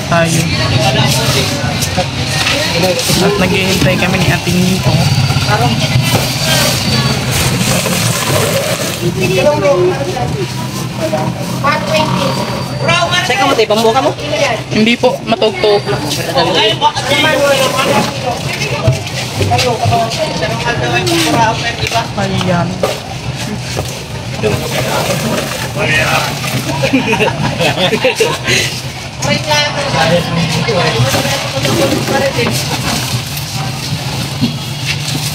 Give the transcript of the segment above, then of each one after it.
tayo. At naghihintay kami ni ating nito. Saan ka mo tayo? Pambuka mo? Hindi po, matugtog. Ayan.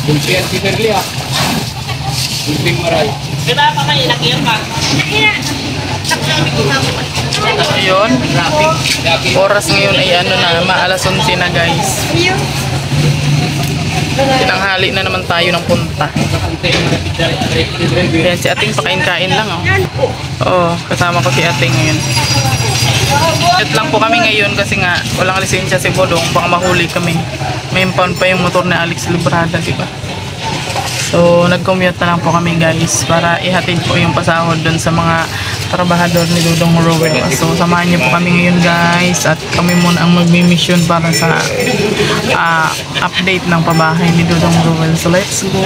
Buntian si Berli ah. Bunting maral. Kita pa kayo, nakiyang pa. Ayun. Oras ngayon ay ano na, maalas 11 na guys. Tinanghali na naman tayo ng punta. Ayan, si ating pakain-kain lang oh. Oo, kasama ko si ating ngayon. Chat lang po kami ngayon kasi nga walang lisensya si Bolong, baka mahuli kami. May impound pa yung motor ni Alex Librada, diba? So, nag-commute na lang po kami guys para ihatid po yung pasahod dun sa mga trabahador ni Dudong Rowell. So, samahan niyo po kami ngayon guys at kami muna ang magmi-mission para sa update ng pabahay ni Dudong Rowell. So, let's go!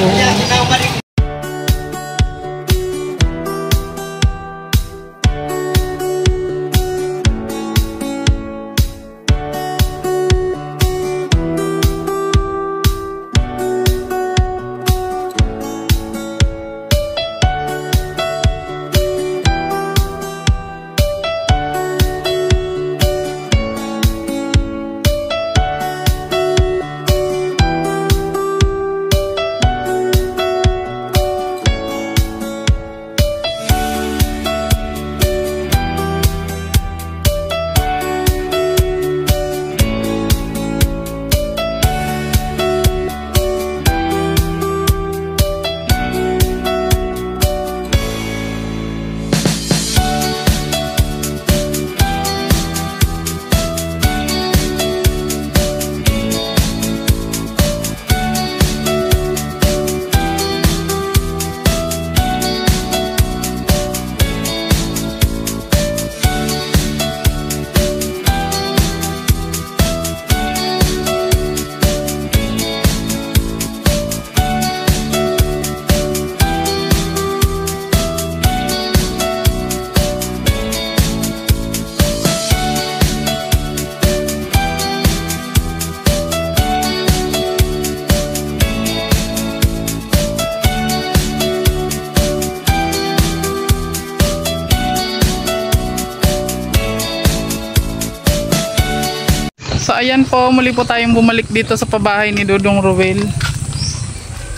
So ayan po, muli po tayong bumalik dito sa pabahay ni Dudong Rowell.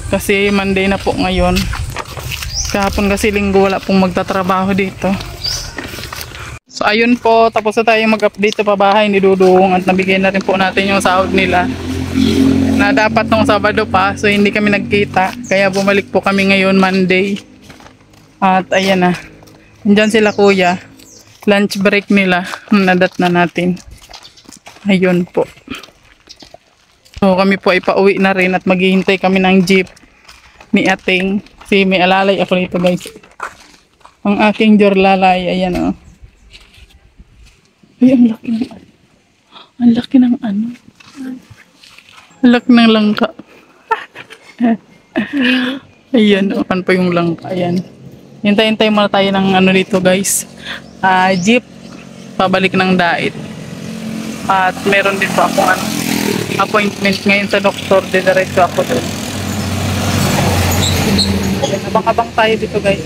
Kasi Monday na po ngayon. Kahapon kasi linggo wala pong magtatrabaho dito. So ayun po, tapos na tayong mag-update sa pabahay ni Dudong at nabigay na rin po natin yung sahod nila. Na dapat nung Sabado pa, so hindi kami nagkita. Kaya bumalik po kami ngayon Monday. At ayan na. Andyan sila kuya. Lunch break nila. Nadat na natin. Ayun po. So kami po ay pauwi na rin at maghihintay kami ng jeep ni ating. Kasi may alalay ako nito guys. Ang aking jorlalay. Ayan o. Ay, ang laki ng ano. Ang laki ng ano. Ang laki ng langka. Ayan o. Ano po yung langka. Ayan. Hintay-hintay muna tayo ng ano dito guys. Jeep. Pabalik ng Dait. At meron din po akong appointment ngayon sa doktor. Diretso ako doon. Abang-abang tayo dito guys.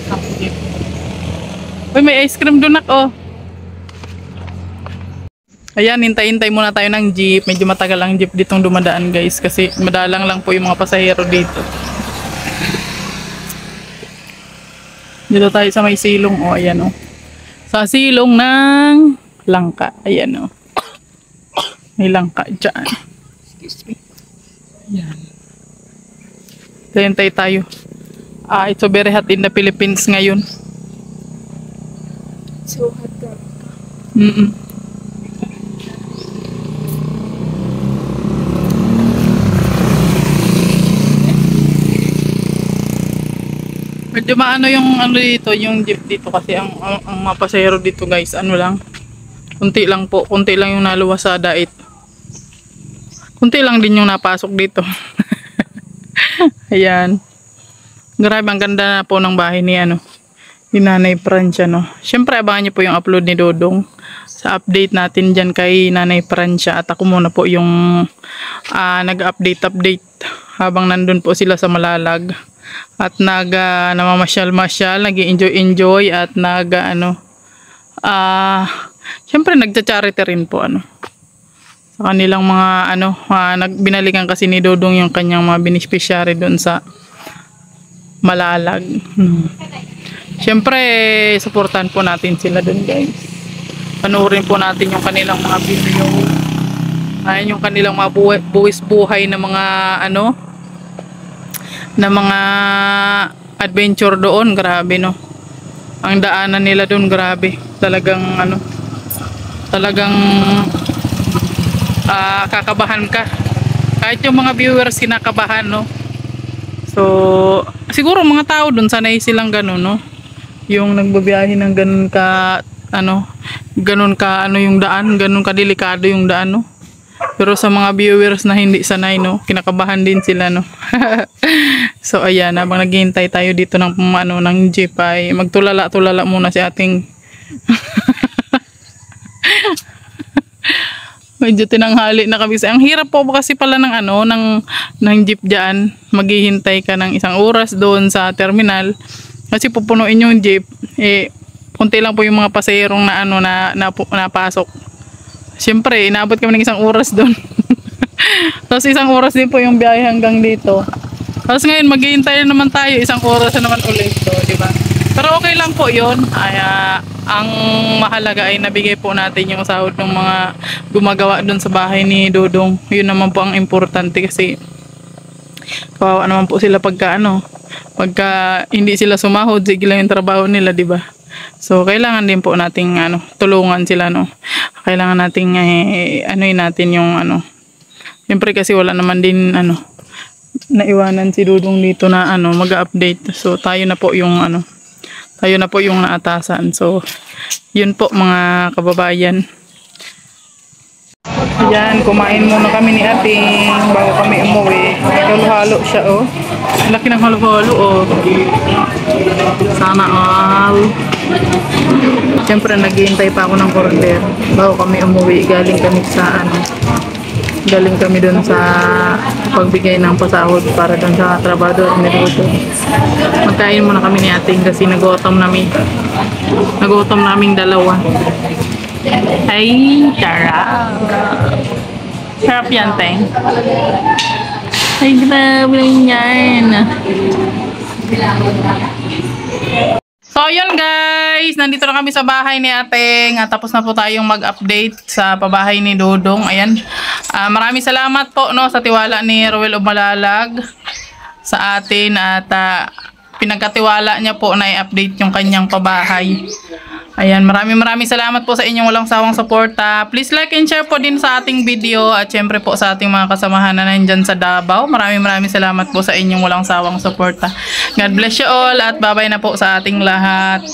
Uy, may ice cream doon ako. Ayan, hintay-hintay muna tayo ng jeep. Medyo matagal ang jeep ditong dumadaan guys. Kasi madalang lang po yung mga pasahero dito. Dito tayo sa may silong. O, ayan o. Sa silong ng langka. Ayan o. May langka dyan. Excuse me. Ayan. Hintay tayo. It's very hot in the Philippines ngayon. So hot ka. Medyo maano yung ano dito, yung jeep dito kasi ang mga pasahero dito guys, ano lang, Kunti lang po, kunti lang yung naluwas sa dait. Kunti lang din yung napasok dito. Ayan. Grabe, ang ganda na po ng bahay ni ni Nanay Francia, no. Syempre abangan niyo po yung upload ni Dodong sa update natin diyan kay Nanay Francia, at ako muna po yung nag-update habang nandun po sila sa Malalag at namamasyal-masyal, nag-enjoy at syempre nagcha-charity rin po sa kanilang mga binalikan kasi ni Dodong yung kanyang mga beneficiary doon sa Malalag. Syempre suportahan po natin sila doon, guys. Panoorin po natin yung kanilang mga video. Ayun yung kanilang mga buhay na mga na mga adventure doon. Grabe, no. Ang daanan nila doon, grabe. Talagang talagang kakabahan ka. Kahit yung mga viewers kinakabahan, no. So siguro mga tao doon sanay silang gano'n, no. Yung nagbabiyahe ng ganun ka yung daan, ganun ka delikado yung daan, no. Pero sa mga viewers na hindi sanay, no, kinakabahan din sila, no. So ayan, habang naghihintay tayo dito ng ng jeep ay magtulala-tulala muna si ating medyo tinanghali na kami. Ang hirap po kasi pala ng ng jeep diyan. Maghihintay ka ng 1 oras doon sa terminal. Kasi pupunuin yung jeep, konti lang po yung mga pasahero na napasok. Siyempre, inaabot kami ng 1 oras doon. Tapos 1 oras din po yung biyahe hanggang dito. Tapos ngayon maghihintay naman tayo 1 oras na naman ulit, so, di ba? Pero okay lang po 'yon. Ang mahalaga ay nabigay po natin yung sahod ng mga gumagawa doon sa bahay ni Dodong. 'Yun naman po ang importante, kasi kawawa naman po sila pagka hindi sila sumahod, sige lang yung trabaho nila, di ba? So kailangan din po nating tulungan sila, no. Kailangan nating natin yung siyempre kasi wala naman din naiwanan si Dodong dito na mag-update. So tayo na po yung naatasan. So yun po, mga kababayan. Ayan, kumain muna kami ni Ating bago kami umuwi. Halo-halo siya, oh. Laki ng halo-halo, oh. Sana all. Siyempre naghihintay pa ako ng order bago kami umuwi. Galing kami doon sa pagbigay ng pasahod para doon sa trabador ni Dodo. Magkain muna kami ni Ating kasi nagutom naming dalawa. Ay, sarap. Sarap yan, Teng. Ay, grabe lang yan. So, yun guys. Nandito na kami sa bahay ni Ating. Tapos na po tayong mag-update sa pabahay ni Dodong. Ayan. Maraming salamat po, no, sa tiwala ni Ruel of Malalag sa atin. At pinagkatiwala niya po na i-update yung kanyang pabahay. Ayan, maraming salamat po sa inyong walang sawang suporta. Please like and share po din sa ating video, at syempre po sa ating mga kasamahan na nandyan sa Davao. Maraming salamat po sa inyong walang sawang suporta. God bless you all, at bye-bye na po sa ating lahat.